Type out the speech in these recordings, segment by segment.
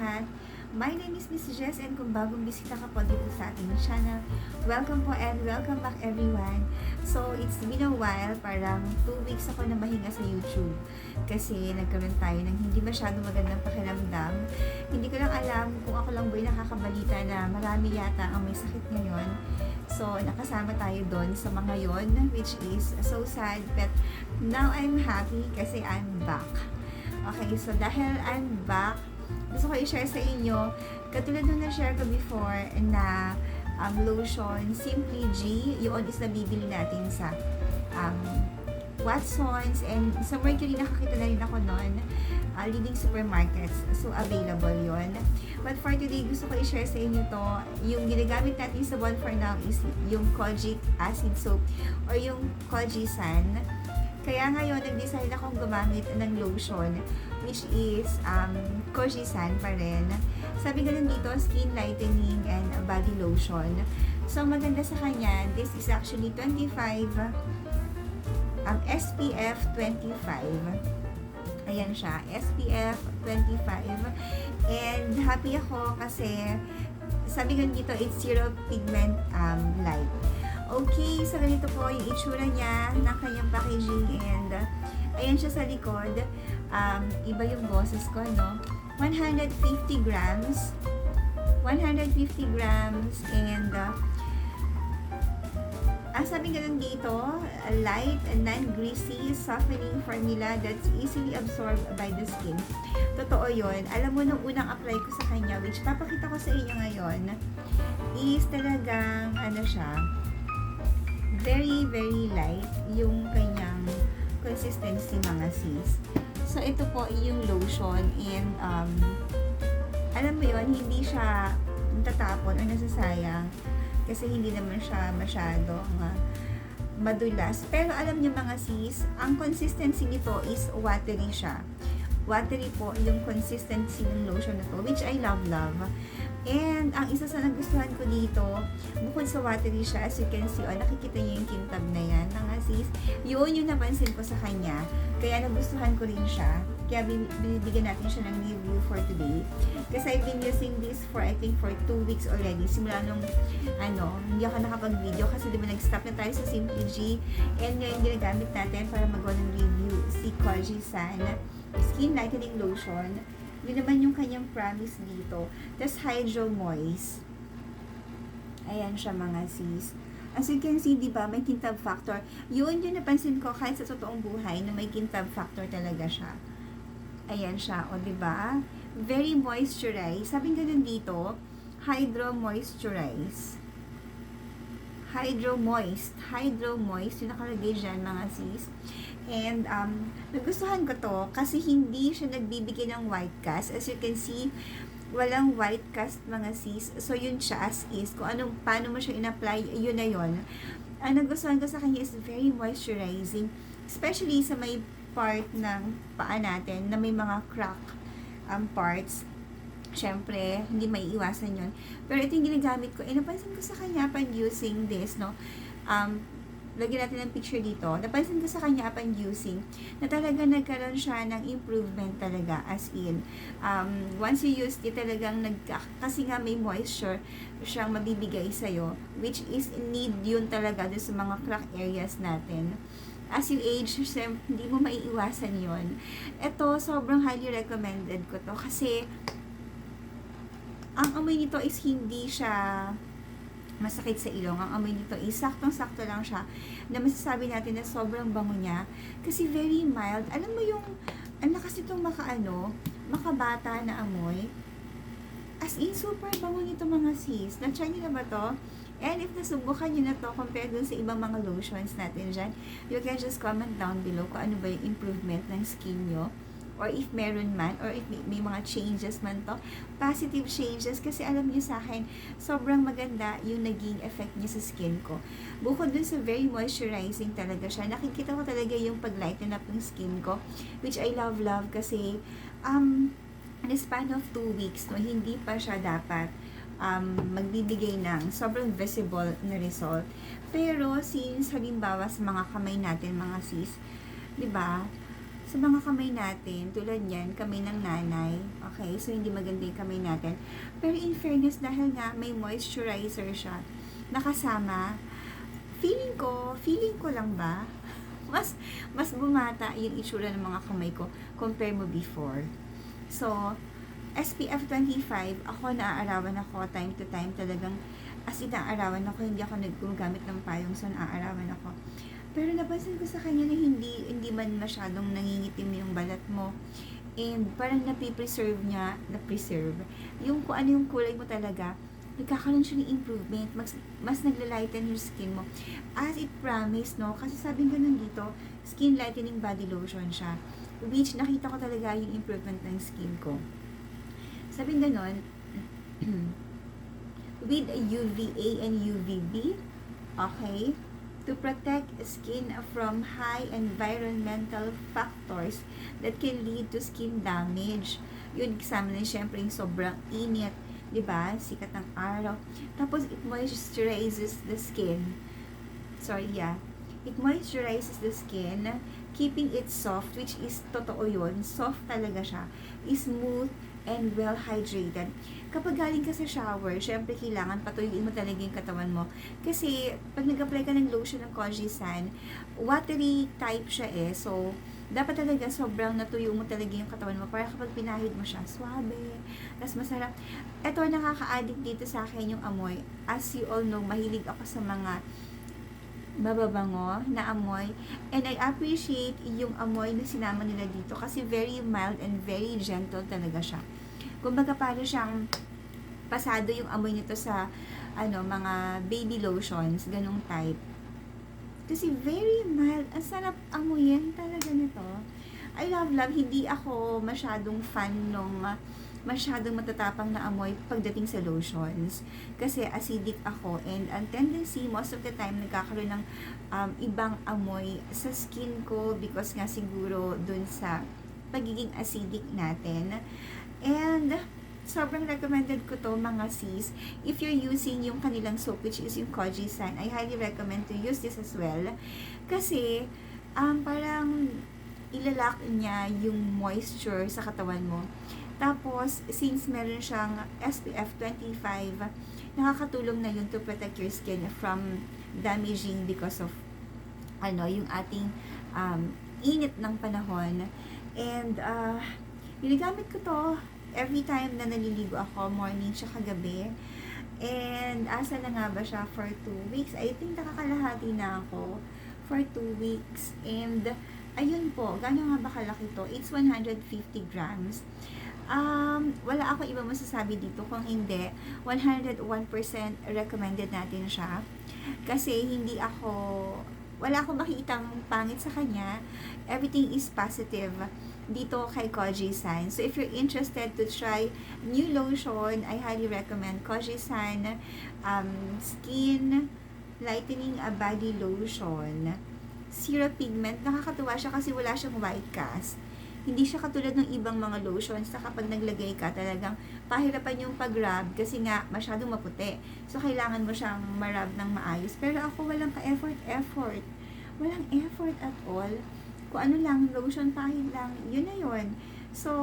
lahat. My name is Miss Jess and kung bagong bisita ka po dito sa ating channel, welcome po and welcome back everyone. So, it's been a while, parang 2 weeks ako na mahinga sa YouTube kasi nagkaroon tayo ng hindi masyadong magandang pakiramdam. Hindi ko lang alam kung ako lang ba'y nakakabalita na marami yata ang may sakit ngayon. So, nakasama tayo doon sa mga yon, which is so sad, but now I'm happy kasi I'm back. Okay, so dahil I'm back, gusto ko i-share sa inyo, katulad nung na-share ko before na lotion, Simply G, yun is nabibili natin sa Watsons, and sa Mercury nakakita na rin ako noon, leading supermarkets, so available yon. But for today, gusto ko i-share sa inyo to, yung ginagamit natin sa one for now is yung kojic acid soap or yung Kojisan. Kaya ngayon, nag-decide akong gumamit ng lotion, which is Kojisan pa rin. Sabi ganun dito, skin lightening and body lotion. So, maganda sa kanya, this is actually 25, SPF 25. Ayan siya, SPF 25. And happy ako kasi, sabi ganun dito, it's zero pigment light. Okay, so ganito po yung itsura niya ng kanyang packaging, and ayan siya sa likod. Iba yung boses ko, no? 150 grams. 150 grams, and ang sabi ganun dito, a light and non-greasy softening formula that's easily absorbed by the skin. Totoo yun. Alam mo, nung unang apply ko sa kanya, which papakita ko sa inyo ngayon, is talagang, ano siya, very, very light yung kanyang consistency, mga sis. So, ito po yung lotion, and alam mo yun, hindi siya tatapon o nasasayang kasi hindi naman siya masyado madulas. Pero alam niyo mga sis, ang consistency nito is watery siya. Watery po yung consistency ng lotion na to, which I love. And ang isa sa nagustuhan ko dito, bukod sa watery siya, as you can see, nakikita niyo yung kintab na yan, mga sis. Yun yung napansin ko sa kanya. Kaya nagustuhan ko rin siya. Kaya binibigyan natin siya ng review for today. Kasi I've been using this for, I think, for 2 weeks already. Simula nung, hindi ako nakapag-video kasi diba nag-stop na tayo sa Simply G. And ngayon ginagamit natin para magawa ng review si Kojisan Skin Lightening Lotion. Yun naman yung kanyang promise dito. Tapos Hydro Moist. Ayan siya, mga sis. As you can see, diba, may kintab factor. Yun yung napansin ko kahit sa totoong buhay na may kintab factor talaga siya. Ayan siya, o diba? Very moisturized. Sabi nga din dito, Hydro Moisturize. Hydro Moist, yung nakalagay dyan, mga sis. And, nagustuhan ko to kasi hindi siya nagbibigay ng white cast. As you can see, walang white cast, mga sis. So, yun siya as is. Kung paano mo siya in-apply, yun na yun. Ang nagustuhan ko sa kanya is very moisturizing. Especially sa may part ng paa natin na may mga crack parts. Siyempre, hindi may iwasan yun. Pero ito yung ginagamit ko. Napansin ko sa kanya upon using this, no? Lagyan natin ng picture dito. Napansin ko sa kanya upon using na talaga nagkaroon siya ng improvement talaga, as in. Once you use it, talagang kasi nga may moisture siyang mabibigay sa'yo, which is need yun talaga dun sa mga crack areas natin. As you age, hindi mo maiiwasan yon. Ito, sobrang highly recommended ko to kasi ang amoy nito is hindi siya masakit sa ilong. Ang amoy nito is saktong-sakto lang siya na masasabi natin na sobrang bango niya kasi very mild. Alam mo yung, ang lakas nitong makabata na amoy. As in, super bango nito, mga sis. Na-try niyo na ba to? And if nasubukan nyo na to compared dun sa ibang mga lotions natin dyan, you can just comment down below kung ano ba yung improvement ng skin nyo. Or if meron man, or if may mga changes man to, positive changes, kasi alam niyo sa akin, sobrang maganda yung naging effect niya sa skin ko. Bukod dun sa very moisturizing talaga siya, nakikita ko talaga yung pag-lighten up ng skin ko, which I love kasi, in the span of 2 weeks, no, hindi pa siya dapat magbibigay ng sobrang visible na result. Pero since halimbawa sa mga kamay natin, mga sis, 'di ba? sa mga kamay natin, tulad yan, kamay ng nanay, okay? So, hindi maganda yung kamay natin. Pero in fairness, dahil nga may moisturizer siya, nakasama, feeling ko lang ba, mas bumata yung itsura ng mga kamay ko compare mo before. So, SPF 25, ako naaarawan ako time to time, talagang as in naaarawan ako, hindi ako naggugamit ng payong, so naaarawan ako. Pero napansin ko sa kanya na hindi man masyadong nangingitim yung balat mo. And parang na-preserve yung kung ano yung kulay mo talaga, nagkakaroon siya ng improvement, mas naglalighten yung skin mo. As it promised, no? Kasi sabi nga nun dito, skin lightening body lotion siya. Which nakita ko talaga yung improvement ng skin ko. Sabi nga nun, with UVA and UVB, okay? To protect skin from high environmental factors that can lead to skin damage. Yun, kasama na syempre yung sobrang init, diba? Sikat ng araw. Tapos, it moisturizes the skin. It moisturizes the skin, keeping it soft, which is totoo yun. Soft talaga siya. Smooth and well hydrated. Kapag galing ka sa shower, syempre kailangan patuyuin mo talaga yung katawan mo. Kasi, pag nag-apply ka ng lotion ng Kojisan, watery type siya eh. So, dapat talaga sobrang natuyo mo talaga yung katawan mo para kapag pinahid mo siya, swabe, tas masarap. Ito, nakaka-addict dito sa akin yung amoy. As you all know, mahilig ako sa mga mababango na amoy. And I appreciate yung amoy na sinama nila dito kasi very mild and very gentle talaga siya. Kumbaga para siyang pasado yung amoy nito sa mga baby lotions, ganong type. Kasi very mild, ang sarap amoyin talaga nito. I love, hindi ako masyadong fan nung masyadong matatapang na amoy pagdating sa lotions. Kasi acidic ako and ang tendency, most of the time, nagkakaroon ng ibang amoy sa skin ko because nga siguro dun sa pagiging acidic natin. And sobrang recommended ko to mga sis. If you're using yung kanilang soap, which is yung Kojisan, I highly recommend to use this as well. Kasi, parang ilalak niya yung moisture sa katawan mo. Tapos, since meron siyang SPF 25, nakakatulong na yun to protect your skin from damaging because of yung ating init ng panahon. And, ginagamit ko to every time na naliligo ako, morning siya kagabi. And asa na nga ba siya for 2 weeks? I think nakakalahati na ako for 2 weeks. And ayun po, gano'n nga ba kalaki to? It's 150 grams. Wala ako iba masasabi dito kung hindi 101% recommended natin siya. Kasi wala akong makitang pangit sa kanya. Everything is positive dito kay Kojisan. So, if you're interested to try new lotion, I highly recommend Kojisan Skin Lightening Body Lotion. Zero pigment. Nakakatuwa siya kasi wala siyang white cast. Hindi siya katulad ng ibang mga lotions na kapag naglagay ka, talagang pahirapan yung pag-rub kasi nga masyadong maputi. So, kailangan mo siyang ma-rub ng maayos. Pero ako walang ka-effort. Walang effort at all. Kung ano lang, lotion pahid lang, yun na yun. So,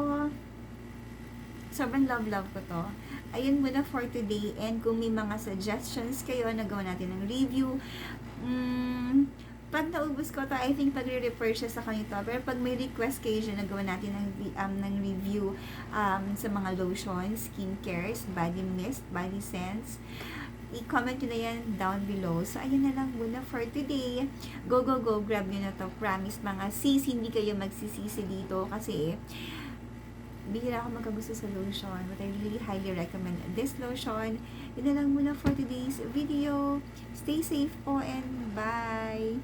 sobrang love ko to. Ayun muna for today. And kung may mga suggestions kayo, nagawa natin ng review. Pag naubos ko to, I think pag-repurchase ako nito. Pero pag may request kayo dyan, nagawa natin ng review sa mga lotions, skincares, body mist, body scents. I-comment nyo na yan down below. So, ayun na lang muna for today. Go, grab nyo na to. Promise mga sis, hindi kayo magsisisi dito kasi bihira ako magkagusto sa lotion. But I really highly recommend this lotion. Yun na lang muna for today's video. Stay safe po and bye!